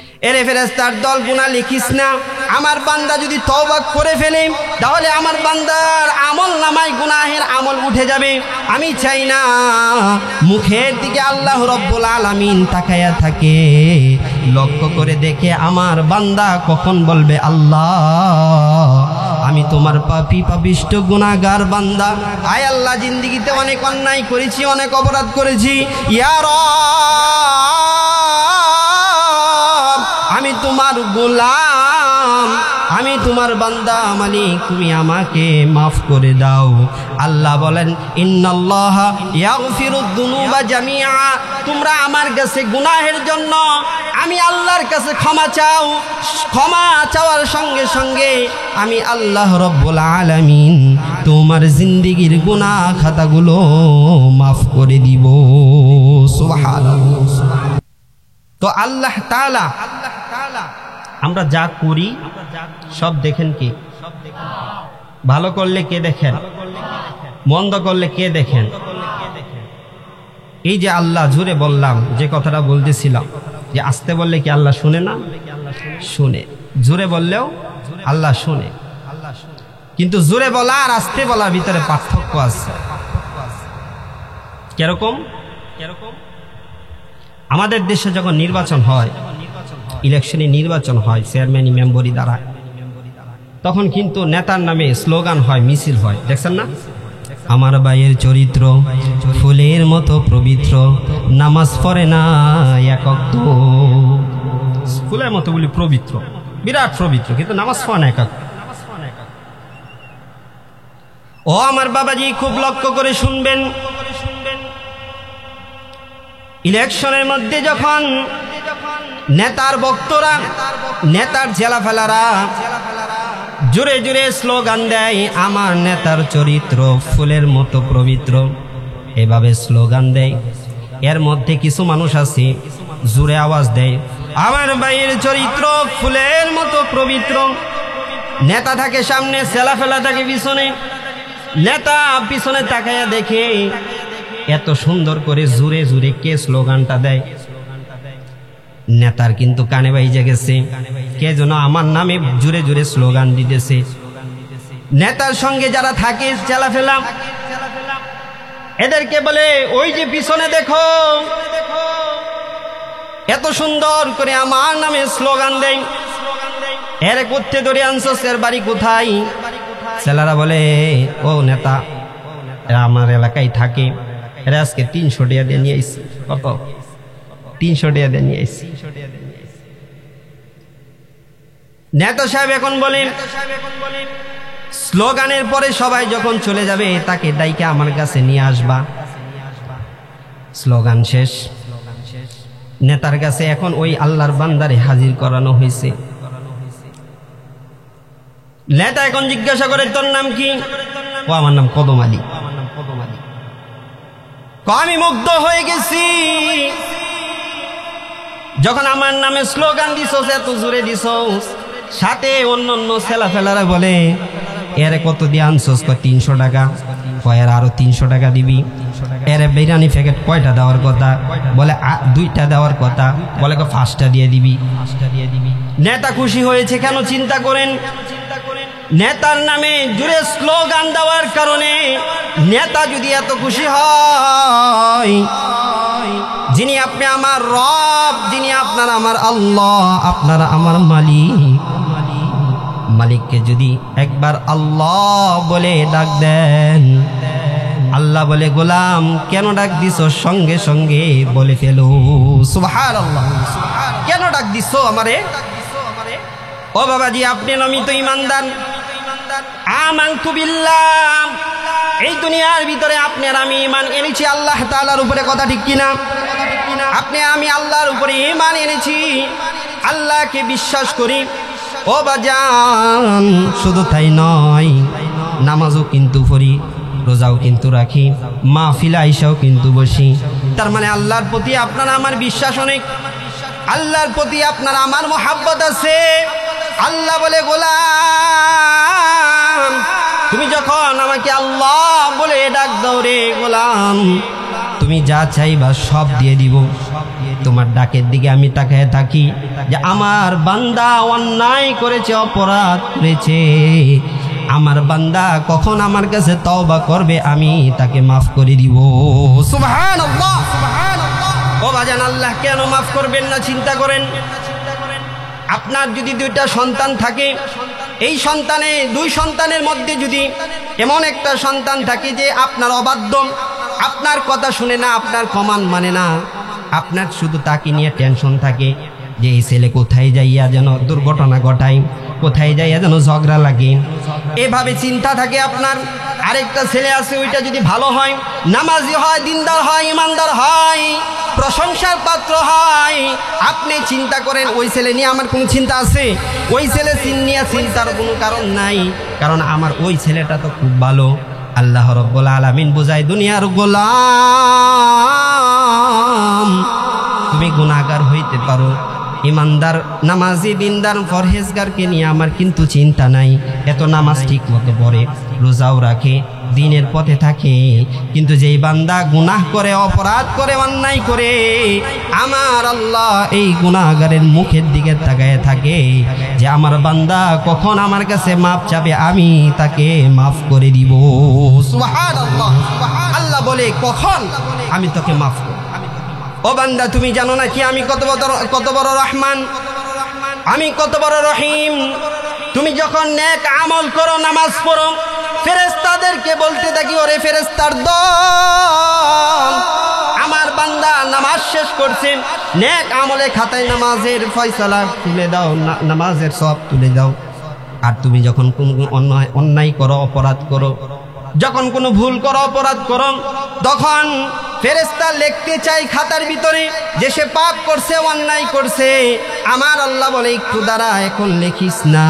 এরে ফেরেশতার দল গুনাহ লিখিস না। আমার বান্দা যদি তওবা করে ফেলে তাহলে আমার বান্দার আমল নামায় গুনাহের আমল উঠে যাবে। আমি চাই না মুখের দিকে আল্লাহ রাব্বুল আলামিন তাকায়া থাকে, লক্ষ্য করে দেখে আমার বান্দা কখন বলবে আল্লাহ আমি তোমার পাপী পাপিষ্ঠ গুনাহগার বান্দা। আয় আল্লাহ, জিন্দেগিতে অনেক অন্যায় করেছি, অনেক অপরাধ করেছি, ইয়া রব আমি তোমার গোলাম, আমি তোমার বান্দা মালিক, তুমি আমাকে মাফ করে দাও। আল্লাহ বলেন ইন্নাল্লাহা ইয়াগফিরুদ যুনুবা জামিআ, তোমরা আমার কাছে গুনাহের জন্য আমি আল্লাহর কাছে ক্ষমা চাও। ক্ষমা চাওয়ার সঙ্গে সঙ্গে আমি আল্লাহ রব্বুল আলামিন তোমার জিন্দেগির গুনাহ খাতাগুলো মাফ করে দিব। সুবহানাল্লাহ। তো আল্লাহ তাআলা আমরা যা করি সব দেখেন কি? ভালো করলে কে দেখেন, মন্দ করলে কে দেখেন? এই যে আল্লাহ, জোরে বললাম যে কথাটা বলতেছিলাম যে আস্তে বললে কি আল্লাহ শুনে না? শুনে। জোরে বললেও আল্লাহ শুনে, কিন্তু জোরে বলা আর আস্তে বলার ভিতরে পার্থক্য আছে। কিরকম? আমাদের দেশে যখন নির্বাচন হয়, ইলেকশনে নির্বাচন হয় চেয়ারম্যান মেম্বরি দ্বারা, তখন কিন্তু নেতার নামে স্লোগান হয়, মিছিল হয়, দেখছেন না? আমার ভাইয়ের চরিত্র ফুলের মতো পবিত্র, নামাজ পড়ে না এক ওয়াক্ত। ফুলের মতো বলি পবিত্র, বিরাট পবিত্র, কিন্তু নামাজ পড়ে না এক ওয়াক্ত। ও আমার বাবাজি, খুব লক্ষ্য করে শুনবেন, ইলেকশনের মধ্যে যখন নেতার বক্তরা, নেতার জেলাফেলারা জোরে জোরে স্লোগান দেয় আমার নেতার চরিত্র ফুলের মতো পবিত্র, এভাবে স্লোগান দেয়, এর মধ্যে কিছু মানুষ আছে জোরে আওয়াজ দেয় আমার ভাইয়ের চরিত্র ফুলের মতো পবিত্র। নেতা থাকে সামনে, জেলাফেলা থাকে পিছনে, নেতা পিছনে তাকায়া দেখে এত সুন্দর করে জোরে জোরে কে স্লোগানটা দেয়। নেতার কিন্তু কানে বাইজে গেছে, কে যেন আমার নামে জোরে জোরে স্লোগান দিতেছে। নেতার সঙ্গে যারা থাকে চেলাফেলা, এদেরকে বলে ওই যে পিছনে দেখো, এত সুন্দর করে আমার নামে স্লোগান দেয়, এর করতে ধরে আনছস, এর বাড়ি কোথায়? ছেলেরা বলে ও নেতা, আমার এলাকায় থাকে, এরা আজকে 300 টাকা দিয়ে নিয়ে আইছে। কত? 300 টাকা দিয়ে নিয়ে আইছে। নেতা সাহেব এখন বলেন স্লোগানের পরে সবাই যখন চলে যাবে তাকে ডাইকে আমার কাছে নিয়ে আসবা। স্লোগান শেষ, নেতার কাছে এখন ওই আল্লাহর বান্দারে হাজির করানো হয়েছে। নেতা এখন জিজ্ঞাসা করে তোর নাম কি? ও আমার নাম কদম আলী। আমি মুগ্ধ হয়ে গেছি, যখন আমার নামে স্লোগান দিছস, এত জোরে দিছস, সাথে অন্য ছেলাফেলারা বলে এর কত দিয়ে আনছস? 300 টাকা। কয়ের আরো 300 টাকা দিবি। এর বিরিয়ানি প্যাকেট কয়টা দেওয়ার কথা? বলে 2টা দেওয়ার কথা। বলে 5টা দিয়ে দিবি। নেতা খুশি হয়েছে কেন? চিন্তা করেন, নেতার নামে জোরে স্লোগান দেওয়ার কারণে নেতা যদি এত খুশি হয়, যিনি আপনি আমার রব, যিনি আপনার আমার আল্লাহ, আপনারা আমার মালিক, মালিককে যদি একবার আল্লাহ বলে ডাক দেন, আল্লাহ বলে গোলাম কেন ডাক দিছো? সঙ্গে সঙ্গে বলে ফেলো সুবহানাল্লাহ। কেন ডাক দিছো আমারে? ও বাবাজি, আপনি আমি তো ইমানদার, আমানতু বিল্লাহ, এই দুনিয়ার ভিতরে আপনি আর আমি ঈমান এনেছি আল্লাহ তাআলার উপরে, কথা ঠিক কিনা? আপনি আমি আল্লাহর উপরে ঈমান এনেছি, আল্লাহকে বিশ্বাস করি। ও বাজান, শুধু তাই নয়, নামাজও কিন্তু পড়ি, রোজাও কিন্তু রাখি, মাহফিল আইসাও কিন্তু বসি। তার মানে আল্লাহর প্রতি আপনার আমার বিশ্বাস অনেক, আল্লাহর প্রতি আপনার আমার মহাব্বত আছে। আল্লাহ বলে গোলাম তুমি যখন আমাকে আল্লাহ বলে ডাক দাও রে গোলাম, তুমি যা চাইবা সব দিয়ে দিব। তো তোমার ডাকের দিকে আমি তাকায় থাকি যে আমার বান্দা অন্যায় করেছে, অপরাধ করেছে, আমার বান্দা কখন আমার কাছে তওবা করবে আমি তাকে মাফ করে দিব। সুবহানাল্লাহ, সুবহানাল্লাহ। ও বাজান, আল্লাহ কেন মাফ করবেন না চিন্তা করেন। আপনার যদি দুইটা সন্তান থাকে, এই সন্তানে দুই সন্তানের মধ্যে যদি এমন একটা সন্তান থাকে যে আপনার অবাধ্য, আপনার কথা শুনে না, আপনার কমান্ড মানে না, আপনার শুধু তাকে নিয়ে টেনশন থাকে যে এই ছেলে কোথায় যাইয়া যেন দুর্ঘটনা ঘটায়, কোথায় যাইয়া যেন ঝগড়া লাগে, এভাবে চিন্তা থাকে আপনার। আরেকটা ছেলে আছে, ওইটা যদি ভালো হয়, নামাজি হয়, দিনদার হয়, ইমানদার হয়, প্রশংসার পাত্র হয়, আপনি চিন্তা করেন ওই ছেলে নিয়ে আমার কোনো চিন্তা আছে? ওই ছেলে নিয়ে চিন্তার কোনো কারণ নাই, কারণ আমার ওই ছেলেটা তো খুব ভালো। আল্লাহ রাব্বুল আলামিন বুঝায়, দুনিয়ার গোলাম তুমি গুনাহগার হইতে পারো, ইমানদার, নামাজি, দিনদার, পরহেজগারকে নিয়ে আমার কিন্তু চিন্তা নাই। এত নামাজ ঠিক মতো পড়ে, রোজাও রাখে, দিনের পথে থাকে, কিন্তু যেই বান্দা গুনাহ করে, অপরাধ করে, অন্যায় করে, আমার আল্লাহ এই গুনাহগারের মুখের দিকে তাকায় থাকে যে আমার বান্দা কখন আমার কাছে মাফ চাবে আমি তাকে মাফ করে দিব। সুবহানাল্লাহ। আল্লাহ বলে কখন আমি তোকে মাফ করব। ও বান্দা, তুমি জানো না কি আমি কত বড় রহমান, আমি কত বড় রহিম। তুমি যখন নেক আমল করো, নামাজ পড়ো, ফেরেশতাদেরকে বলতে থাকি, ওরে ফেরেশতার দল, আমার বান্দা নামাজ শেষ করছে, নেক আমলে খাতায় নামাজের ফয়সালা তুলে দাও, নামাজের সব তুলে দাও। আর তুমি যখন কোন অন্যায় করো, অপরাধ করো, যখন কোনো ভুল করো, অপরাধ করো, তখন ফেরেশতা লিখতে চাই খাতার ভিতরে যে সে পাপ করছে, অন্যায় করছে। আমার আল্লাহ বলে একটু দাঁড়া, এখন লিখিস না,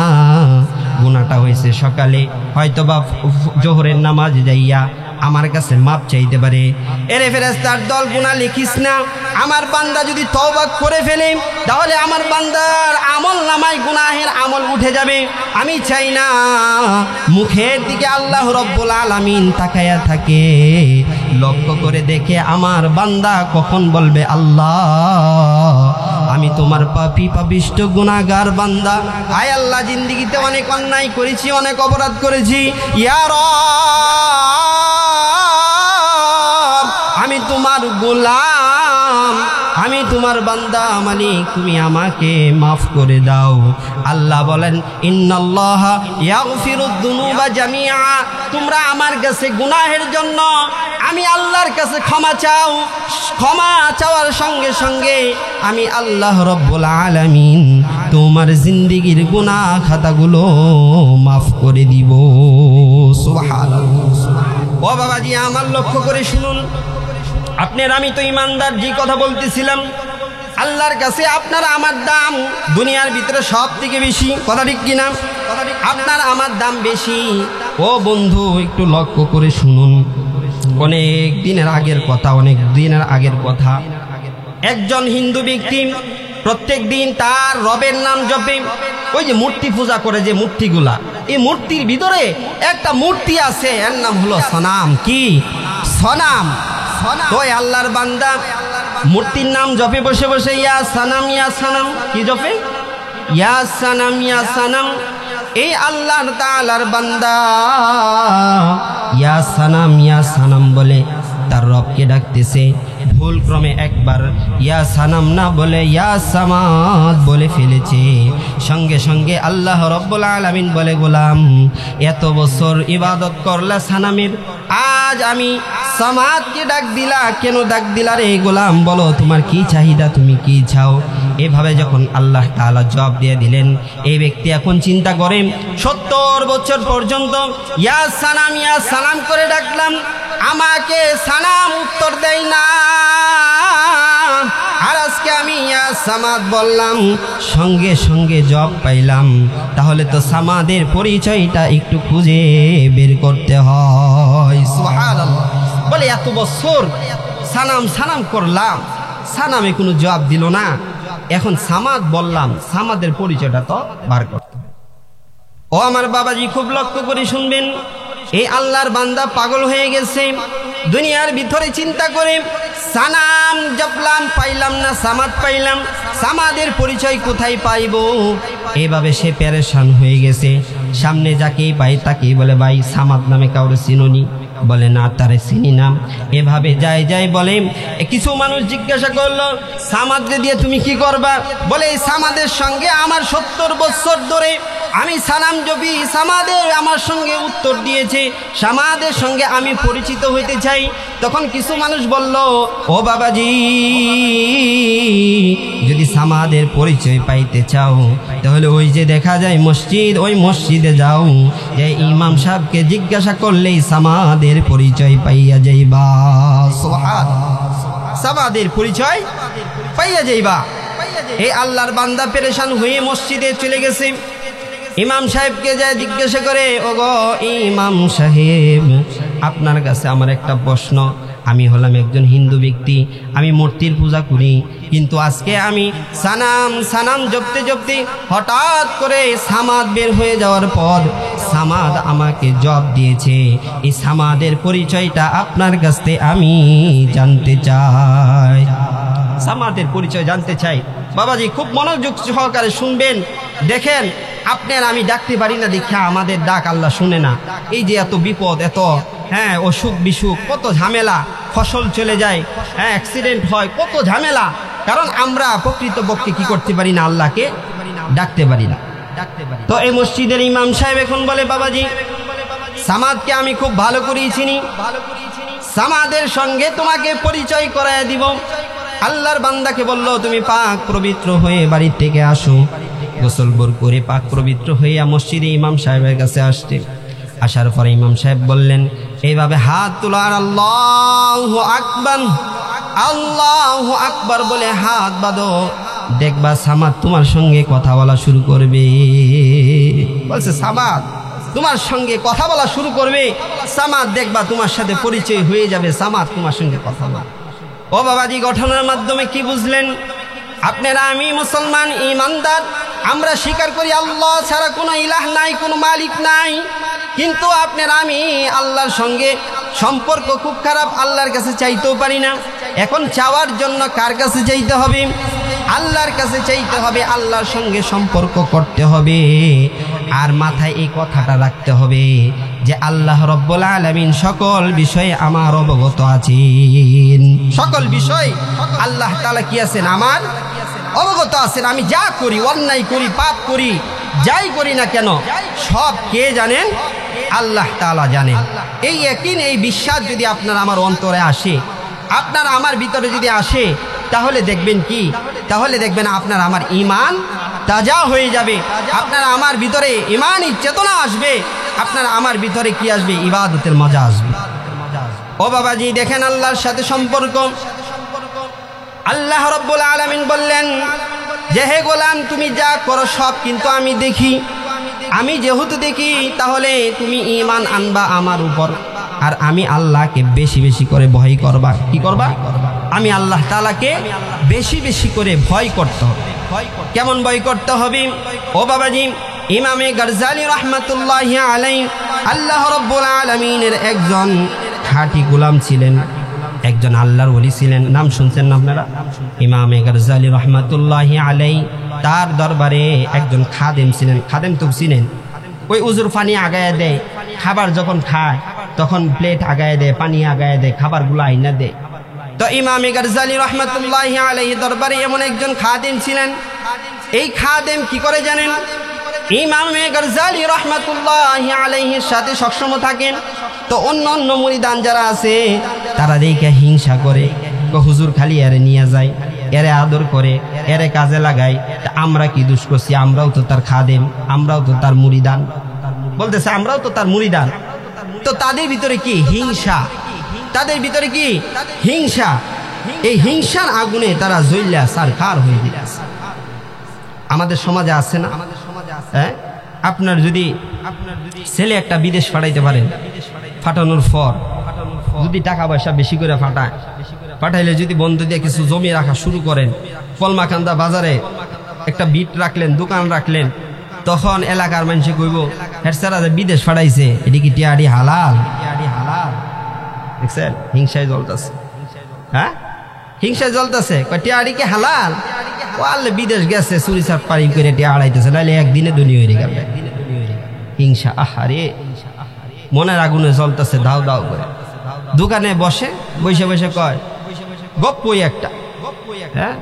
গুনাহটা হয়েছে সকালে, হয়তোবা জোহরের নামাজ যাইয়া আমার কাছে মাপ চাইতে পারে। এরে ফেরেশতার দল, গুনাহ লিখিস না, আমার বান্দা যদি তওবা করে ফেলে তাহলে আমার বান্দার আমল নামায় গুনাহের আমল উঠে যাবে। আমি চাই না। মুখের দিকে আল্লাহ রাব্বুল আলামিন তাকায়া থাকে, লক্ষ্য করে দেখে আমার বান্দা কখন বলবে, আল্লাহ আমি তোমার পাপী পাপিষ্ঠ গুনাহগার বান্দা, আয় আল্লাহ জিন্দেগিতে অনেক অন্যায় করেছি, অনেক অপরাধ করেছি, ইয়া রব আমি তোমার গোলাম, আমি তোমার বান্দা, মালিক তুমি আমাকে মাফ করে দাও। আল্লাহ বলেন, ইন্নাল্লাহা ইয়াগফিরুদ দুনুবা জামিআ, তোমরা আমার কাছে গুনাহের জন্য আমি আল্লাহর কাছে ক্ষমা চাও, ক্ষমা চাওয়ার সঙ্গে সঙ্গে আমি আল্লাহ রাব্বুল আলামিন তোমার জিন্দেগীর গুনাহ খাতাগুলো মাফ করে দিব। সুবহানাল্লাহ। ও বাবাজি, আমার লক্ষ্য করে শুনুন, আপনার আমি তো ইমানদার, যে কথা বলতেছিলাম, আল্লাহর কাছে আপনার আমার দাম দুনিয়ার ভিতরে সব থেকে বেশি, কথা ঠিক কিনা? আপনার আমার দাম বেশি। ও বন্ধু, একটু লক্ষ্য করে শুনুন, অনেক দিনের আগের কথা, একজন হিন্দু ব্যক্তি প্রত্যেক দিন তার রবের নাম জপে। ওই যে মূর্তি পূজা করে, যে মূর্তিগুলা, এই মূর্তির ভিতরে একটা মূর্তি আছে, এর নাম হলো সনাম। কি সনাম? ওই আল্লাহর বান্দা মূর্তির নাম জপে বসে বসে, ইয়া সানাম ইয়া সানাম। কি জপে? ইয়া সানাম ইয়া সানাম। এই আল্লাহ তাআলার বান্দা ইয়া সানাম বলে তার রবকে ডাকতেছে, ভুল ক্রমে একবার ইয়া সানাম না বলে ইয়া সামাদ বলে ফেলেছে। সঙ্গে সঙ্গে আল্লাহ রাব্বুল আলামিন বলে, গোলাম এত বছর ইবাদত করলা সানামের, আজ আমি সামাদকে ডাক দিলা, কেন ডাক দিলা রে গোলাম? বলো তোমার কি চাহিদা, তুমি কি চাও? এভাবে যখন আল্লাহ তাআলা জবাব দিয়ে দিলেন, এই ব্যক্তি এখন চিন্তা করেন, 70 বছর পর্যন্ত ইয়া সানাম করে ডাকলাম, আমাকে সানাম উত্তর দেয় না, আর আজকে আমি ইয়া সামাদ বললাম, সঙ্গে সঙ্গে জবাব পাইলাম। তাহলে তো সামাদের পরিচয়টা একটু খুঁজে বের করতে হয়। সুবহানাল্লাহ। বলে এত বছর সানাম করলাম, সানামে কোনো জবাব দিল না, এখন সামাদ বললাম, সামাদের পরিচয়টা তো বার করতে হবে। ও আমার বাবাজি, খুব লক্ষ্য করে শুনবেন, এই আল্লাহর বান্দা পাগল হয়ে গেছে, দুনিয়ার ভিতরে চিন্তা করে সানাম জপলাম, পাইলাম না, সামাদ পাইলাম, সামাদের পরিচয় কোথায় পাইব, এভাবে সে পেরেশান হয়ে গেছে। সামনে যাকেই পাই তাকেই বলে, ভাই সামাদ নামে কাউরে চিনুনি? বলে না, তারে চিনি না। এভাবে যাই যাই বলে, কিছু মানুষ জিজ্ঞাসা করলো, সামাদকে দিয়ে তুমি কি করবা? বলে এই সামাদের সঙ্গে আমার 70 বছর ধরে আমি সালাম জপি, সামাদের আমার সঙ্গে উত্তর দিয়েছে, সামাদের সঙ্গে আমি পরিচিত হইতে চাই। তখন কিছু মানুষ বলল, ও বাবাজি, যদি সামাদের পরিচয় পাইতে চাও তাহলে ওই যে দেখা যায় মসজিদ, ওই মসজিদে যাও, যে ইমাম সাহেবকে জিজ্ঞাসা করলেই সামাদের পরিচয় পাইয়া যাইবা। সামাদের পরিচয় পাইয়া যাইবা। এই আল্লাহর বান্দা পেরেশান হয়ে মসজিদে চলে গেছে। ইমাম সাহেবকে যায় জিজ্ঞাসা করে, ওগো ইমাম সাহেব, আপনার কাছে আমার একটা প্রশ্ন। আমি হলাম একজন হিন্দু ব্যক্তি, আমি মূর্তির পূজা করি, কিন্তু আজকে আমি সানাম জপতে জপতে হঠাৎ করে সামাদ বের হয়ে যাওয়ার পর সামাদ আমাকে জপ দিয়েছে। এই সামাদের পরিচয়টা আপনার কাছ থেকে আমি জানতে চাই। সামাদের পরিচয় জানতে চাই। বাবাজি খুব মনোযোগ সহকারে শুনবেন। দেখেন, আপনার আমি ডাকতে পারি না দেখা আমাদের ডাক আল্লাহ শুনে না। এই যে এত বিপদ, এত অসুখ বিসুখ, কত ঝামেলা, ফসল চলে যায়, অ্যাক্সিডেন্ট হয়, কত ঝামেলা, কারণ আমরা প্রকৃতপক্ষে কি করতে পারি না, আল্লাহকে ডাকতে পারি না। তো এই মসজিদের ইমাম সাহেব এখন বলে, বাবাজি সামাদকে আমি খুব ভালো করেই চিনি, সামাদের সঙ্গে তোমাকে পরিচয় করায় দিব। আল্লাহর বান্দাকে বলল, তুমি পাক পবিত্র হয়ে বাড়ির থেকে আসো। গোসল বোর করে পাক পবিত্র হইয়া মসজিদে ইমাম সাহেবের কাছে আসতে, আসার পরে ইমাম সাহেব বললেন, এইভাবে হাত তোলার, আল্লাহু আকবার, আল্লাহু আকবার বলে হাত বাঁধো, দেখবা সামাদ তোমার সঙ্গে কথা বলা শুরু করবে। বলছে সামাদ তোমার সঙ্গে কথা বলা শুরু করবে, সামাদ দেখবা তোমার সাথে পরিচয় হয়ে যাবে, সামাদ তোমার সঙ্গে কথা বলবে। ও বাবাজি, ঘটনার মাধ্যমে কি বুঝলেন আপনারা? আমি মুসলমান ইমানদার, আমরা স্বীকার করি আল্লাহ ছাড়া কোনো ইলাহ নাই, কোনো মালিক নাই, কিন্তু আপনারা আমি আল্লাহর সঙ্গে সম্পর্ক খুব খারাপ, আল্লাহর কাছে চাইতেও পারি না। এখন চাওয়ার জন্য কার কাছে চাইতে হবে? আল্লাহর কাছে চাইতে হবে, আল্লাহর সঙ্গে সম্পর্ক করতে হবে। আর মাথায় এই কথাটা রাখতে হবে যে আল্লাহ রব্বুল আলামিন সকল বিষয়ে আমার অবগত আছেন। সকল বিষয় আল্লাহ তাআলা কি আছেন? আমার অবগত আছেন। আমি যা করি, অন্যায় করি, পাপ করি, যাই করি না কেন, সব কে জানেন? আল্লাহ তাআলা জানেন। এই ইয়াকিন, এই বিশ্বাস যদি আপনার আমার অন্তরে আসে, আপনার আমার ভিতরে যদি আসে, তাহলে দেখবেন কি? তাহলে দেখবেন আপনার আমার ঈমান তাজা হয়ে যাবে, আপনার আমার ভিতরে ঈমানি চেতনা আসবে, আপনার আমার ভিতরে কি আসবে? ইবাদতের মজা আসবে। ও বাবাজি দেখেন, আল্লাহর সাথে সম্পর্ক। আল্লাহ রাব্বুল আলামিন বললেন যে, হে গোলাম, তুমি যা করো সব কিন্তু আমি দেখি। আমি যেহেতু দেখি, তাহলে তুমি ঈমান আনবা আমার উপর, আর আমি আল্লাহকে বেশি বেশি করে ভয় করবা। কি করবা? আমি আল্লাহ তাআলাকে বেশি বেশি করে ভয় করতে হবে। কেমন ভয় করতে হবে? ও বাবাজি, ইমামে গারজালি রাহমাতুল্লাহি আলাইহি আল্লাহ রাব্বুল আলামিনের একজন খাঁটি গোলাম ছিলেন, একজন আল্লাহর ওলি ছিলেন। নাম শুনছেন না আপনারা? ইমামে গারজালি রাহমাতুল্লাহি আলাইহি, তার দরবারে একজন খাদেম ছিলেন। খাদেম তো ছিলেন, ওই উজুর পানি আগায় দেয়, খাবার যখন খায় তখন প্লেট আগায় দেয়, পানি আগায় দেয়, খাবারগুলো আইনা দেয়। তো ইমামে গারজালি রাহমাতুল্লাহি আলাইহি দরবারে এমন একজন খাদেম ছিলেন। এই খাদেম কি করে জানেন? ইমামে গারজালি রাহমাতুল্লাহি আলাইহির সাথে সবসময় থাকেন। তো অন্য অন্য মুরিদান যারা আছে তারা দেখে হিংসা করে, হুজুর খালি এরে নিয়ে যায়, এরে আদর করে, এরে কাজে লাগায়, আমরা কি দোষ করছি? আমরাও তো তার খাদেম, আমরাও তো তার মুরিদান। বলতেছে আমরাও তো তার মুরিদান। তো তাদের ভিতরে কি? হিংসা। তাদের ভিতরে কি? হিংসা। এই হিংসার আগুনে তারা জ্বললা সারখার হয়ে গেছে। আমাদের সমাজে আছে না? হ্যাঁ, আপনার যদি ছেলে একটা বিদেশ পাঠাইতে পারেন, পাঠানোর পর যদি টাকা পয়সা বেশি করে পাঠাইলে যদি বন্ধু দিয়ে কিছু জমি রাখা শুরু করেন, কলমাকান্দা বাজারে একটা বিট রাখলেন, দোকান রাখলেন, তখন এলাকার মানুষে কইব হেরসারা যে বিদেশ পাঠাইছে, এটি কি টিয়াডি হালাল? দেখছেন হিংসায় জ্বলতেছে, হ্যাঁ হিংসায় জ্বলতেছে। টিয়াড়ি কি হালাল? ও আল্লে বিদেশ গেছে চুরি চাপ পারি করে টিয়া আড়াইতেছে, নাহলে একদিনে দুনিয়া হয়ে গেল। হিংসা, আহারে মনের আগুনে জ্বলতেছে দাও দাও করে। দোকানে বসে বসে বসে কয় গপ্পই একটা, হ্যাঁ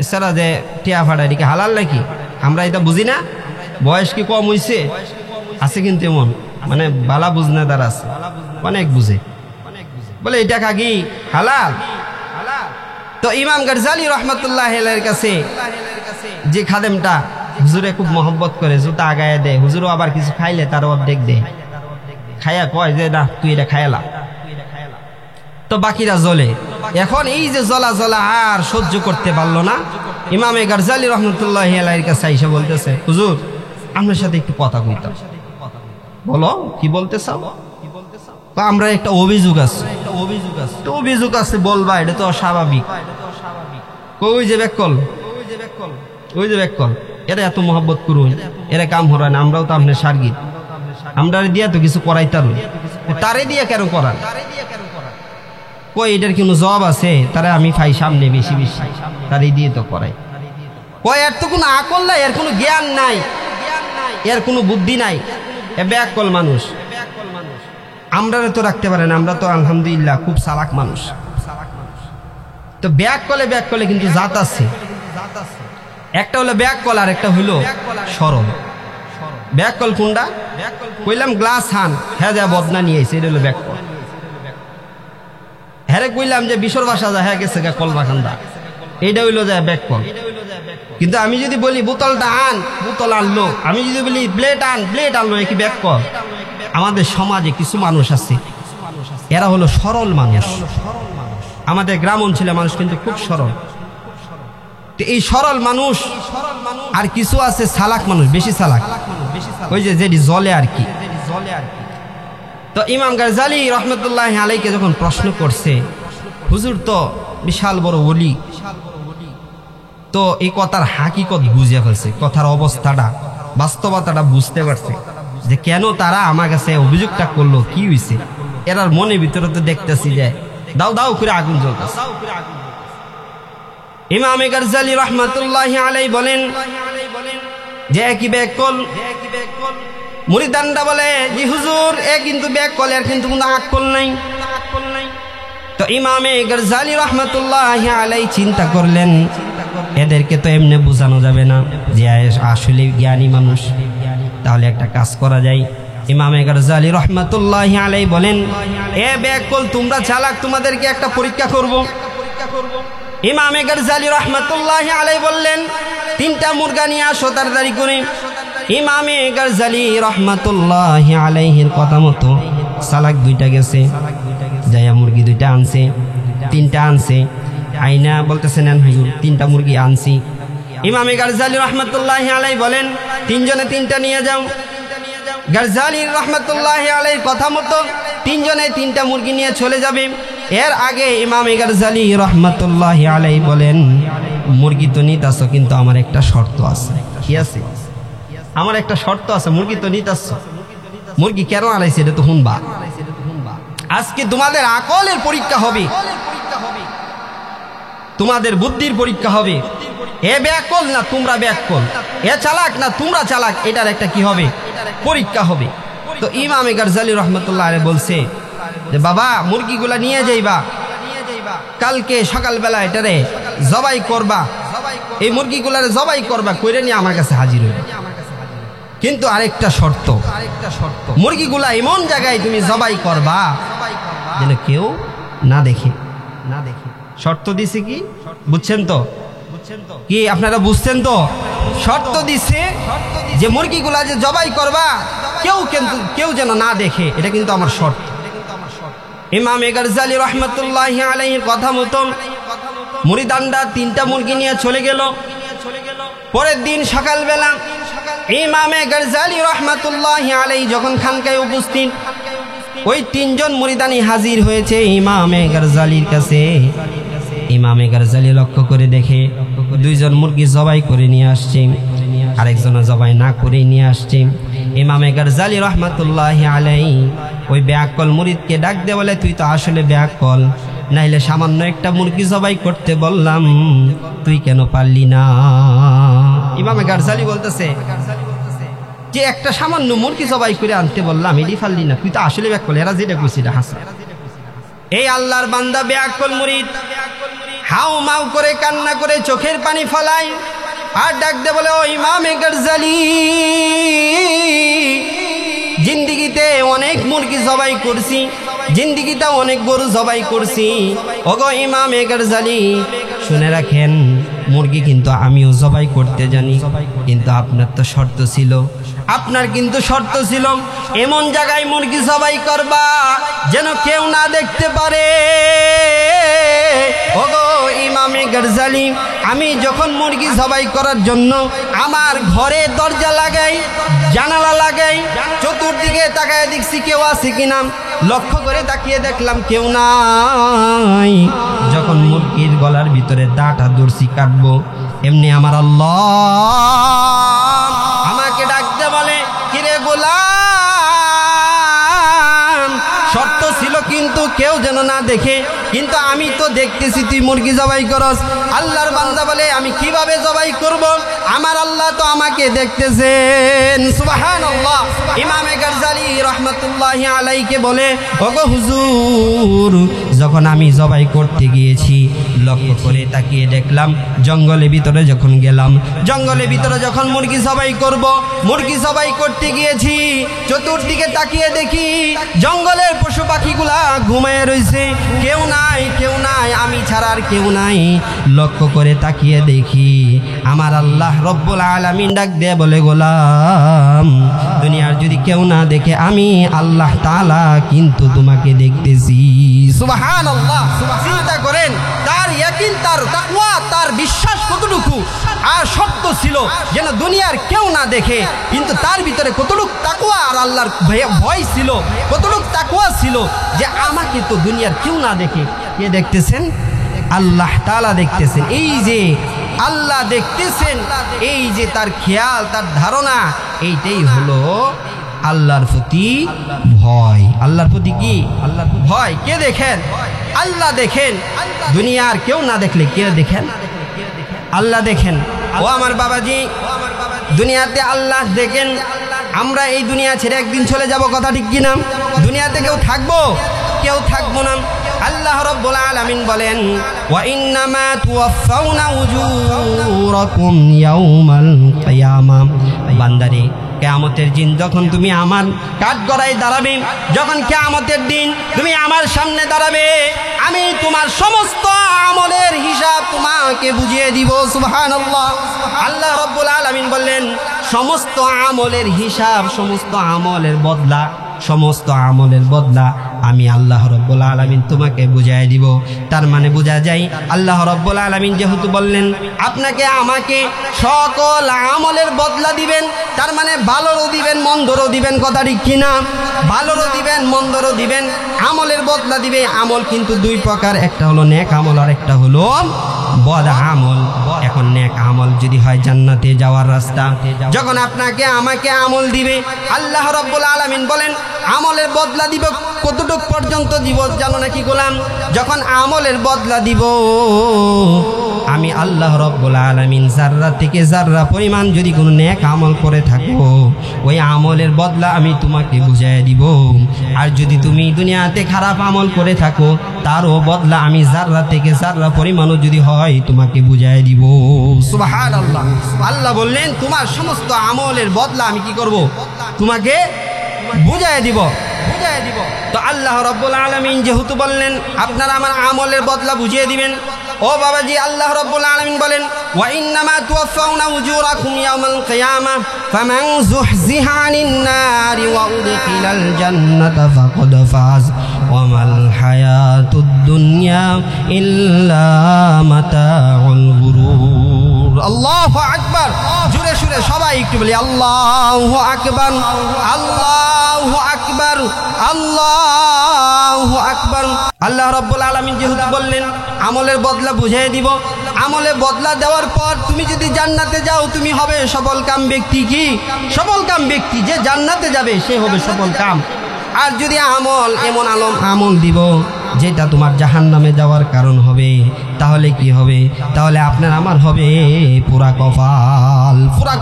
এছাড়া যে টিয়া ফাড়া এদিকে হালাল নাকি আমরা এটা বুঝি না। বয়স কি কম হইছে? আছে কিন্তু এমন মানে বালা বুঝনা দ্বারা আছে, অনেক বুঝে, বলে এটা কাকি হালাল। তো ইমাম গারজালি রহমতুল্লাহ আলাইহির কাছে যে খাদেমটা হুজুরে খুব মহব্বত করে, জুতা আগায় দেয়, হুজুরও আবার কিছু খাইলে তারও অর্ধেক দেয়, খাইয়া কয় যে না তুই এটা খাইলা। তো বাকিরা জ্বলে। এখন এই যে জ্বলা জ্বলা আর সহ্য করতে পারলো না, ইমামে গারজালি রহমতুল্লাহ আলাইহির কাছে এসে বলতেছে হুজুর আপনার সাথে একটু কথা কইতাম। বলো কি বলতে চাও? আমরা একটা অভিযোগ আছে। তো অভিযোগ আছে বলবা, এটা তো স্বাভাবিক। ওই যে ব্যাকল, ওই যে ব্যাকল, এরা এত মহব্বত করুন, এরা কাম হরায় না, আমরাও তো আপনার সার্গিত, আমরা দিয়া তো কিছু করাইতাম, তারে দিয়ে কেন করান? কই এটার কোনো জবাব আছে? তারা আমি পাই সামনে বেশি বেশি, তারে দিয়ে তো করাই। কই এর তো কোনো আকল নাই, এর কোনো জ্ঞান নাই, এর কোনো বুদ্ধি নাই, এ ব্যাকল মানুষ। আমরা তো রাখতে পারেন, আমরা তো আলহামদুলিল্লাহ খুব চালাক মানুষ। তো ব্যাক কলে কিন্তু জাত আছে, একটা হলো ব্যাক কল আর একটা হইলো সরল। ব্যাক কল কোনটা? কইলাম গ্লাস হান, হ্যাঁ যা বদনা নিয়ে এসে, এটা হলো ব্যাক কল। হ্যাঁ কইলাম যে বিশর বাসা যা হ্যাঁ গেছে কলবা খান্দা, এইটা হইলো যায় ব্যাক কল। কিন্তু আমি যদি বলি বোতলটা আন, বোতল আনলো, আমি যদি বলি প্লেট আন, প্লেট আনলো, কি ব্যাক কল? আমাদের সমাজে কিছু মানুষ আছে, এরা হলো সরল মানুষ। আমাদের গ্রাম অঞ্চলের মানুষ কিন্তু খুব সরল। তো এই সরল মানুষ আর কিছু আছে চালাক মানুষ, বেশি চালাক, ওই যে যেটি জলে আর কি। তো ইমাম গারজালি রহমতুল্লাহ আলাইহিকে যখন প্রশ্ন করছে, হুজুর তো বিশাল বড় ওলি, তো এই কথার হাকিকত বুঝে ফেলছে, কথার অবস্থাটা বাস্তবতাটা বুঝতে পারছে যে কেন তারা আমার কাছে অভিযোগটা করলো, কি হয়েছে। এরার মনের ভিতরে তো দেখতেছি যে দাও দাও করে আগুন জ্বলতেছে। ইমাম গারজালি রহমতুল্লাহ আলাইহি বলেন যে কি ব্যাকল? মুরিদানরা বলে জি হুজুর এ কিন্তু ব্যাকল, এর কিন্তু কোনো আকল নাই। তো ইমাম গারজালি রহমতুল্লাহ আলাইহি চিন্তা করলেন এদেরকে তো এমনি বোঝানো যাবে না যে আসলে জ্ঞানী মানুষ, তাহলে একটা কাজ করা যায়। ইমাম গারজালি রহমতুল্লাহ আলাইহি বলেন এ ব্যাকল তোমরা চালাক, তোমাদেরকে একটা পরীক্ষা করব। ইমাম গারজালি রহমতুল্লাহ আলাইহি বললেন তিনটা মুরগা নিয়ে আসো তাড়াতাড়ি করে। ইমাম গারজালি রহমতুল্লাহ আলাইহির কথা মতো চালাক দুইটা গেছে, যাইয়া মুরগি দুইটা আনছে, তিনটা আনছে। আইনা বলতেছে নেন হুজুর তিনটা মুরগি আনছি। ইমাম গারজালি রহমতুল্লাহ আলাইহি বলেন তিনজনে তিনটা নিয়ে যাও। গারজালি রহমতুল্লাহ আলাইহির কথা মতো তিনজনে তিনটা মুরগি নিয়ে চলে যাবে। এর আগে ইমাম গারজালি রহমতুল্লাহ আলাইহি বলেন মুরগি তো নিতাছ, কিন্তু আমার একটা শর্ত আছে। কি আছে? আমার একটা শর্ত আছে। মুরগি তো নিতাছ, মুরগি কেন আলাইছে এটা তো শুনবা। আজকে তোমাদের আকলের পরীক্ষা হবে, তোমাদের বুদ্ধির পরীক্ষা হবে। এ ব্যাকল না তোমরা ব্যাকল, এ চালাক না তোমরা চালাক, এটার একটা কি হবে? পরীক্ষা হবে। তো ইমাম গারজালি রহমতুল্লাহ আলাইহি বলছে যে বাবা মুরগিগুলা নিয়ে যাইবা, কালকে সকালবেলা এটারে জবাই করবা, এই মুরগিগুলারে জবাই করবা, কইরে নিয়ে আমার কাছে হাজির হইবা। কিন্তু আরেকটা শর্ত, মুরগিগুলা এমন জায়গায় তুমি জবাই করবা যেন কেউ না দেখে। শর্ত দিছে কি বুঝছেন তো? কি আপনারা বুঝছেন তো? শর্ত দিছে যে মুরগিগুলা যে জবাই করবা কেউ যেন না দেখে, এটা কিন্তু আমার শর্ত। ইমাম গারজালি রহমতুল্লাহ আলাইহির কথা মতো মুরিদানরা তিনটা মুরগি নিয়ে চলে গেল। পরের দিন সকালবেলা ইমাম গারজালি রহমতুল্লাহ আলাইহি যখন খানকায় উপস্থিত, ওই তিনজন মুরিদানি হাজির হয়েছে ইমাম গারজালির কাছে। ইমাম গারজালি লক্ষ্য করে দেখে দুইজন মুরগি জবাই করে নিয়ে আসছে, আরেকজন জবাই না করে নিয়ে আসছে। ইমাম গারজালি রহমতুল্লাহ আলাইহি ওই বেআক্কল মুরিদকে ডাক দে বলে, তুই তো আসলে বেআক্কল, নাইলে সামান্য একটা মুরগি জবাই করতে বললাম, তুই কেন পারলি না? ইমামে গারজালি বলতেছে যে একটা সামান্য মুরগি জবাই করে আনতে বললাম, এডি পারলি না, তুই তো আসলে বেআক্কল। এরা যেটা কইছে এটা হাসা। এই আল্লাহর বান্দা বেআক্কল মুরিদ হাউ মাউ করে কান্না করে চোখের পানি ফলায় আর ডাক দে বলে, ও ইমামে গারজালি, জিন্দিগিতে অনেক মুরগি জবাই করছি, জিন্দিগিতে অনেক গরু জবাই করছি, ওগো ইমামে গারজালি শুনে রাখেন, মুরগি কিন্তু আমিও জবাই করতে জানি, কিন্তু আপনার তো শর্ত ছিল, আপনার কিন্তু শর্ত ছিল এমন জায়গায় মুরগি জবাই করবা যেন কেউ না দেখতে পারে। ওগো ইমামে গারজালি, আমি যখন মুরগি জবাই করার জন্য আমার ঘরে দরজা লাগাই, জানালা লাগাই, চতুর্দিকে তাকায় দেখছি কেউ আছে কিনা, লক্ষ্য করে তাকিয়ে দেখলাম কেউ নাই। যখন মুরগির গলার ভিতরে দাটা দর্শি কাটবো, এমনি আমার আল্লাহ আমাকে ডাকতে বলে, কিরে গোলাম, শর্ত ছিল কিন্তু কেউ যেন না দেখে, কিন্তু আমি তো দেখতেছি তুই মুরগি জবাই করস। আল্লাহর বান্দা বলে, আমি কিভাবে জবাই করব? আমার আল্লাহ তো আমাকে দেখতেছেন। সুবহানাল্লাহ। ইমামে গারজালি রাহমাতুল্লাহি আলাইহি বলে, ওগো হুজুর, যখন আমি জবাই করতে গিয়েছি লক্ষ্য করে তাকিয়ে দেখলাম, জঙ্গলের ভিতরে যখন গেলাম, জঙ্গলের ভিতরে যখন মুরগি জবাই করব, মুরগি জবাই করতে গিয়েছি, চতুর্দিকে তাকিয়ে দেখি জঙ্গলের পশু পাখিগুলা ঘুমায় রয়েছে, কেউ নাই, কেউ নাই, আমি ছাড়া আর কেউ নাই। লক্ষ্য করে তাকিয়ে দেখি আমার আল্লাহ রব্বুল আলামিন ডাক দিয়ে বলে, গোলাম, দুনিয়ার যদি কেউ না দেখে আমি আল্লাহ তাআলা কিন্তু তোমাকে দেখতেছি। সুবহানাল্লাহ। চিন্তা করেন তার ইয়াকিন, তার তাকওয়া, তার বিশ্বাস কতটুকু, আর শর্ত ছিল যেন দুনিয়ার কেউ না দেখে, কিন্তু তার ভিতরে কতটুকু তাকওয়া আর আল্লাহর ভয় ছিল, কতটুকু তাকওয়া ছিল যে আমাকে তো দুনিয়ার কেউ না দেখে, কে দেখতেছেন? আল্লাহ তাআলা দেখতেছেন। এই যে আল্লাহ দেখতেছেন, এই যে তার খেয়াল, তার ধারণা, এইটাই হলো আল্লাহর প্রতি ভয়। আল্লাহর প্রতি কি? আল্লাহর ভয়। কে দেখেন? আল্লাহ দেখেন। দুনিয়ার কেউ না দেখলে কে দেখেন? আল্লাহ দেখেন। ও আমার বাবাজি, দুনিয়াতে আল্লাহ দেখেন। আমরা এই দুনিয়া ছেড়ে একদিন চলে যাব, কথা ঠিক কিনা? দুনিয়াতে কেউ থাকবো? কেউ থাকবো না। আল্লাহ রাব্বুল আলামিন বলেন, ওয়া ইন্নামা তুওয়াফাউনা উজুরাকুম ইয়াউমাল কিয়ামাহ। বান্দারে, কিয়ামতের দিন যখন তুমি আমার কাঠগড়ায় দাঁড়াবে, যখন কিয়ামতের দিন তুমি আমার সামনে দাঁড়াবে, আমি তোমার সমস্ত আমলের হিসাব তোমাকে বুঝিয়ে দিব। সুবহানাল্লাহ। আল্লাহ রাব্বুল আলামিন বললেন, সমস্ত আমলের হিসাব, সমস্ত আমলের বদলা, সমস্ত আমলের বদলা আমি আল্লাহ রাব্বুল আলামিন তোমাকে বুঝাই দিব। তার মানে বোঝা যায় আল্লাহ রাব্বুল আলামিন যেহেতু বললেন আপনাকে আমাকে সকল আমলের বদলা দিবেন, তার মানে ভালোরও দিবেন মন্দরও দিবেন, কথা ঠিক কিনা? ভালোরও দিবেন মন্দরও দিবেন, আমলের বদলা দিবে। আমল কিন্তু দুই প্রকার, একটা হলো নেক আমল আর একটা হলো বদ আমল। এখন নেক আমল যদি হয় জান্নাতে যাওয়ার রাস্তা, যখন আপনাকে আমাকে আমল দিবে, আল্লাহ রাব্বুল আলামিন বলেন আমলের বদলা দিব কতটুক পর্যন্ত দিব জানো নাকি গোলাম? যখন আমলের বদলা দিব আমি আল্লাহ রাব্বুল আলামিন জাররা থেকে জাররা পরিমাণ যদি কোনো নেক আমল করে থাকো, ওই আমলের বদলা আমি তোমাকে বুঝাই দিব। আর যদি তুমি দুনিয়াতে খারাপ আমল করে থাকো, তারও বদলা আমি জাররা থেকে জাররা পরিমাণও যদি হয় তোমাকে বুঝাই দিব। সুবহানাল্লাহ। আল্লাহ বললেন তোমার সমস্ত আমলের বদলা আমি কি করব? তোমাকে বুঝাই দিব, বুঝাই দিব। তো আল্লাহ রাব্বুল আলামিন যেহেতু বললেন আপনারা আমার আমলের বদলা বুঝিয়ে দিবেন, ও বাবাজি, আল্লাহ রাব্বুল আলামিন বলেন, ওয়া ইন্নামা তুওয়াফাউনা উজুরাকুম ইয়াওমাল কিয়ামাহ ফামান যুহজিহা আনিন নারি ওয়া উদখিলাল জান্নাতা ফাকাদ ফাজ ওয়া মাল হায়াতুদ দুনিয়া ইল্লা মাতাউল গুরুর। আল্লাহু আকবার। জোরে সুরে সবাই একটু বলি আল্লাহু আকবার, আল্লাহু আকবার, আল্লাহু আকবার। আল্লাহ রাব্বুল আলামিন যেহেতু বললেন আমলের বদলা বুঝিয়ে দিব, আমলের বদলা দেওয়ার পর তুমি যদি জান্নাতে যাও তুমি হবে সফলকাম ব্যক্তি। কি সফলকাম ব্যক্তি? যে জান্নাতে যাবে সে হবে সফলকাম। আর যদি আমল এমন আমল দিব যেটা তোমার জাহান্নামে যাওয়ার কারণ হবে, তাহলে কি হবে? তাহলে আপনার আমার হবে পুরা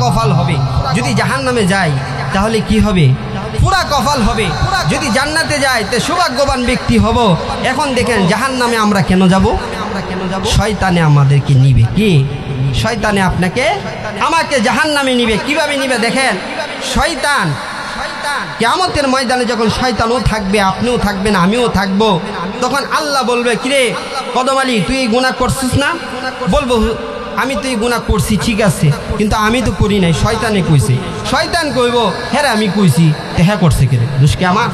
কপাল হবে। যদি জাহান্নামে যায় তাহলে কি হবে? পুরা কপাল হবে। যদি জান্নাতে যায় তে সৌভাগ্যবান ব্যক্তি হব। এখন দেখেন জাহান্নামে আমরা কেন যাব? শয়তানে আমাদেরকে নিবে। কি? শয়তানে আপনাকে আমাকে জাহান্নামে নিবে। কিভাবে নিবে দেখেন, শয়তান কিয়ামতের ময়দানে যখন শয়তানও থাকবে, আপনিও থাকবেন, আমিও থাকবো, তখন আল্লাহ বলবে, কিরে কদম আলী তুই এই গুনাহ করছিস না? বলবো আমি তো এই গুনাহ করছি, ঠিক আছে, কিন্তু আমি তো করি নাই, শয়তানে কইছে। শয়তান কইব, হ্যাঁ আমি কইছি, তো হ্যাঁ করছে কিরে? দোষকে আমার?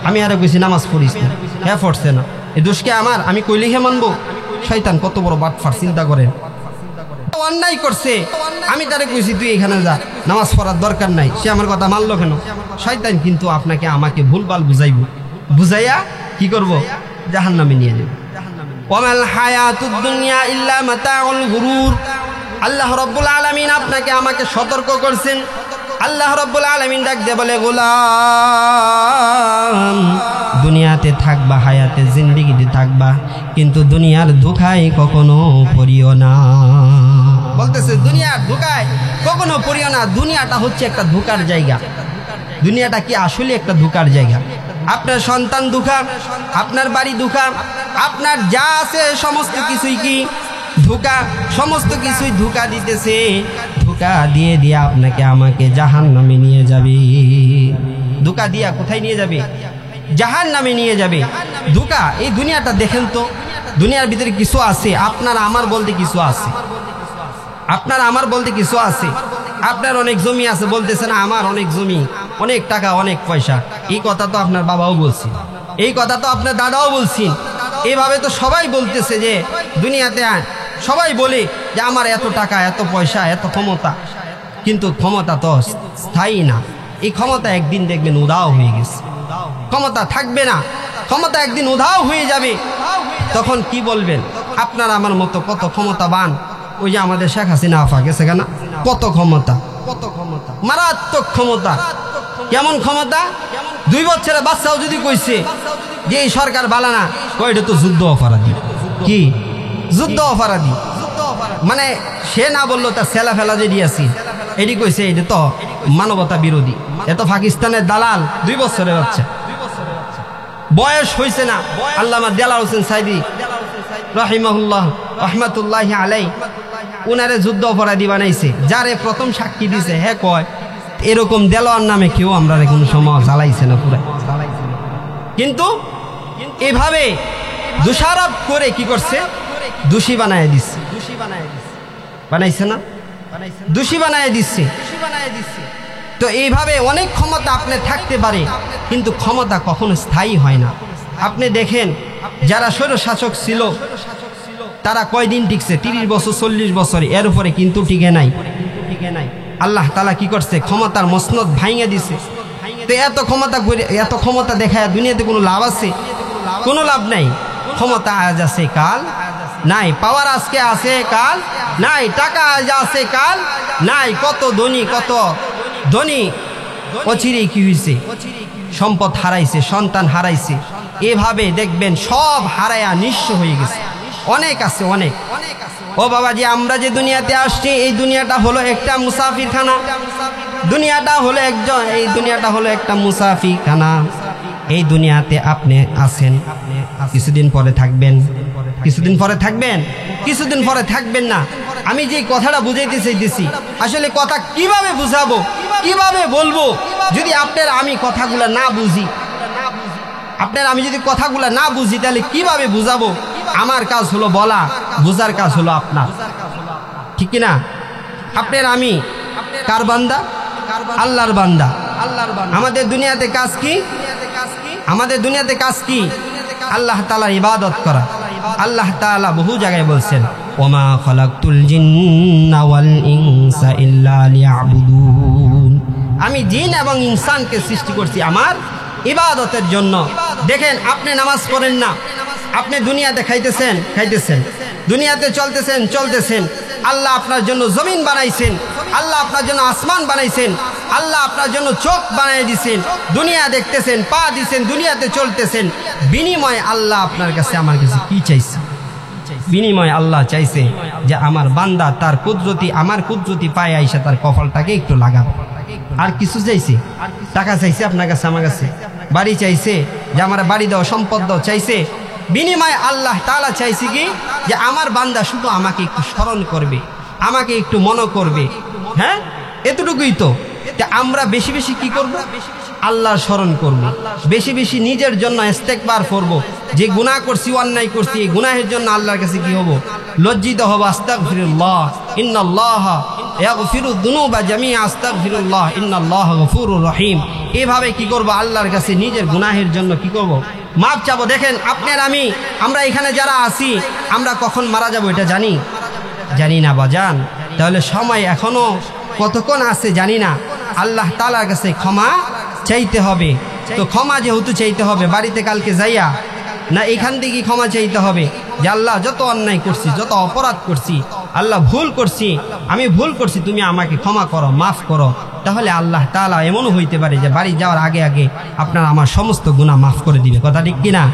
আমি আরে কইছি নামাজ পড়িস না, হ্যাঁ পড়ছে না, এই দোষকে আমার? আমি কইলে হে মানবো? শয়তান কত বড় বাটফার, চিন্তা করেন। অন্যায় করছে, আমি তারে কইছি তুই এখানে যা, নামাজ পড়ার দরকার নাই, সে আমার কথা মানলো কেন? শয়তান কিন্তু আপনাকে আমাকে ভুলভাল বুঝাইয়া কি করব? জাহান্নামে নিয়ে যাবে। ওয়ামাল হায়াতুদ দুনিয়া ইল্লা মাতাউল গুরুর। আল্লাহ রাব্বুল আলামিন আপনাকে আমাকে সতর্ক করছেন। আল্লাহ রাব্বুল আলামিন ডাক দিয়ে বলে, গোলাম দুনিয়াতে থাকবা, হায়াতে জিন্দেগিতে থাকবা, কিন্তু দুনিয়ার ধোঁকায় কখনো পড়িও না। বলতেছে দুনিয়ার ধোঁকায় কখনো পড়িও না। দুনিয়াটা হচ্ছে একটা ধোঁকার জায়গা। দুনিয়াটা কি আসলে একটা ধোঁকার জায়গা? আপনার সন্তান ধোঁকা, আপনার বাড়ি ধোঁকা, আপনার যা আছে সমস্ত কিছুই কি ধোঁকা, সমস্ত কিছুই ধোঁকা দিতেছে। ধোঁকা দিয়ে দিয়ে আপনাকে আমাকে জাহান্নামে নিয়ে যাবে। ধোঁকা দিয়া কোথায় নিয়ে যাবে? জাহান্নামে নিয়ে যাবে। ধোঁকা। এই দুনিয়াটা দেখেন তো, দুনিয়ার ভিতরে কিছু আছে, আপনার আমার বলতে কিছু আছে, আপনার আমার বলতে কিছু আছে। আপনার অনেক জমি আছে, বলতেছেন আমার অনেক জমি, অনেক টাকা, অনেক পয়সা। এই কথা তো আপনার বাবাও বলছেন, এই কথা তো আপনার দাদাও বলছেন। এইভাবে তো সবাই বলতেছে যে দুনিয়াতে সবাই বলে যে আমার এত টাকা, এত পয়সা, এত ক্ষমতা, কিন্তু ক্ষমতা তো স্থায়ী না। এই ক্ষমতা একদিন দেখবেন উধাও হয়ে গেছে, ক্ষমতা থাকবে না, ক্ষমতা একদিন উধাও হয়ে যাবে। তখন কি বলবেন? আপনার আমার মতো কত ক্ষমতাবান, ওই যে আমাদের শেখ হাসিনা আফা গেছে কেন, কত ক্ষমতা, মারাত্মক ক্ষমতা। কেমন ক্ষমতা? 2 বছরের বাচ্চাও যদি কইছে যে এই সরকার বালানা, কয়টা তো যুদ্ধ অপরাধী। কি যুদ্ধ অপরাধী? মানে সে না বললো, তার ছেলা ফেলা যে দিয়েছি এটি কইছে এটা তো মানবতা বিরোধী, এত পাকিস্তানের দালাল। 2 বছরের বাচ্চা, বয়স হয়েছে না। আল্লামা দেলাওয়ার হোসেন সাইদি রাহিমাহুল্লাহ রহমাতুল্লাহি আলাইহি উনারে যুদ্ধ অপরাধী বানাইছে। যারে প্রথম সাক্ষী দিছে, হ্যাঁ কয় এরকম দেলোয়ার নামে কেউ আমরা কোনো সময় জ্বালাইছে না, পুরো কিন্তু এভাবে দোষারোপ করে কি করছে? দোষী বানায় দিচ্ছে, বানাইছে না? দোষী বানায় দিচ্ছে। তো এইভাবে অনেক ক্ষমতা আপনি থাকতে পারে, কিন্তু ক্ষমতা কখনো স্থায়ী হয় না। আপনি দেখেন যারা স্বৈরশাসক ছিল তারা কয়দিন টিকছে? 30 বছর, 40 বছর, এর উপরে কিন্তু টিকে নাই। আল্লাহ তাআলা কি করছে? ক্ষমতার মসনদ ভাঙিয়ে দিছে। তো এত ক্ষমতা দেখায় দুনিয়াতে কোনো লাভ আছে? কোনো লাভ নাই। ক্ষমতা আজ আছে কাল নাই, পাওয়ার আজকে আছে কাল নাই, টাকা আজ আছে কাল নাই। কত ধনী অচিরে কি হয়েছে? সম্পদ হারাইছে, সন্তান হারাইছে। এভাবে দেখবেন সব হারায়া নিঃস্ব হয়ে গেছে। অনেক আছে, অনেক। ও বাবাজি, আমরা যে দুনিয়াতে আসছি, এই দুনিয়াটা হলো একটা মুসাফিরখানা। দুনিয়াটা হলো একটা মুসাফিরখানা। এই দুনিয়াতে আপনি আছেন, কিছুদিন পরে থাকবেন, কিছুদিন পরে থাকবেন, কিছুদিন পরে থাকবেন না। আমি যে কথাটা বুঝাইতে চাইতেছি, আসলে কথা কিভাবে বুঝাবো, কিভাবে বলবো যদি আপনার আমি কথাগুলো না বুঝি? আপনার আমি যদি কথাগুলো না বুঝি তাহলে কিভাবে বুঝাবো? আমার কাজ হলো বলা, বুঝার কাজ হলো আপনার, ঠিক কিনা? আপনার আমি কার বান্দা? আল্লাহর বান্দা। আমাদের দুনিয়াতে কাজ কি? আমাদের দুনিয়াতে কাজ কি? আল্লাহ তাআলার ইবাদত করা। আল্লাহ তাআলা বহু জায়গায় বলছেন, ওমা খালাকতুল জিন্না ওয়াল ইনসা ইল্লা লিয়াবুদুন। আমি জিন এবং ইনসানকে সৃষ্টি করছি আমার ইবাদতের জন্য। দেখেন, আপনি নামাজ পড়েন না, আপনি দুনিয়াতে খাইতেছেন, দুনিয়াতে চলতেছেন। আল্লাহ আপনার জন্য জমিন বানাইছেন, আল্লাহ আপনার জন্য আসমান বানাইছেন, আল্লাহ আপনার জন্য চোখ বানিয়ে দিয়েছেন, দুনিয়া দেখতেছেন, পা দিয়েছেন, দুনিয়াতে চলতেছেন। বিনিময় আল্লাহ আপনার কাছে আমার কাছে কি চাইছে? বিনিময় আল্লাহ চাইছে যে আমার বান্দা তার কুদরতি, আমার কুদরতি পায়ে আইসা তার কপালটাকে একটু লাগাবে। আর কিছু চাইছে? টাকা চাইছে আপনার কাছে, আমার কাছে বাড়ি চাইছে যে আমার বাড়ি দাও, সম্পদ দাও চাইছে। বিনিময় আল্লাহ তাআলা চাইছে কি যে আমার বান্দা শুধু আমাকে একটু স্মরণ করবে, আমাকে একটু মনে করবে। হ্যাঁ, এতটুকুই তো। আমরা বেশি বেশি কি করব? আল্লাহর স্মরণ করব, বেশি বেশি নিজের জন্য ইস্তেগফার করব। যে গুনাহ করছি, অন্যায় করছি, এই গুনাহের জন্য আল্লাহর কাছে কি হব? লজ্জিত হব। আস্তাগফিরুল্লাহ ইন্নাল্লাহা ইয়াগফিরুয যুনুবা জামিআ, আস্তাগফিরুল্লাহ ইন্নাল্লাহা গফুরুর রহিম। এভাবে কি করব? আল্লাহর কাছে নিজের গুনাহের জন্য কি করব? মাপ চাবো। দেখেন আপনার আমরা এখানে যারা আছি, আমরা কখন মারা যাব এটা জানি না বাজান। তাহলে সময় এখনো কতক্ষণ আছে জানি না। আল্লাহ তাআলার কাছে ক্ষমা চাইতে হবে। তো ক্ষমা যেহেতু চাইতে হবে, বাড়িতে কালকে যাইয়া না এখান থেকে ক্ষমা চাইতে হবে যে আল্লাহ যত অন্যায় করছি, যত অপরাধ করছি, আল্লাহ ভুল করছি, আমি ভুল করছি, তুমি আমাকে ক্ষমা করো, মাফ করো। তাহলে আল্লাহ তাআলা এমনও হইতে পারে যে বাড়ি যাওয়ার আগে আগে আপনার আমার সমস্ত গুনাহ মাফ করে দিবে। কথা ঠিক কিনা?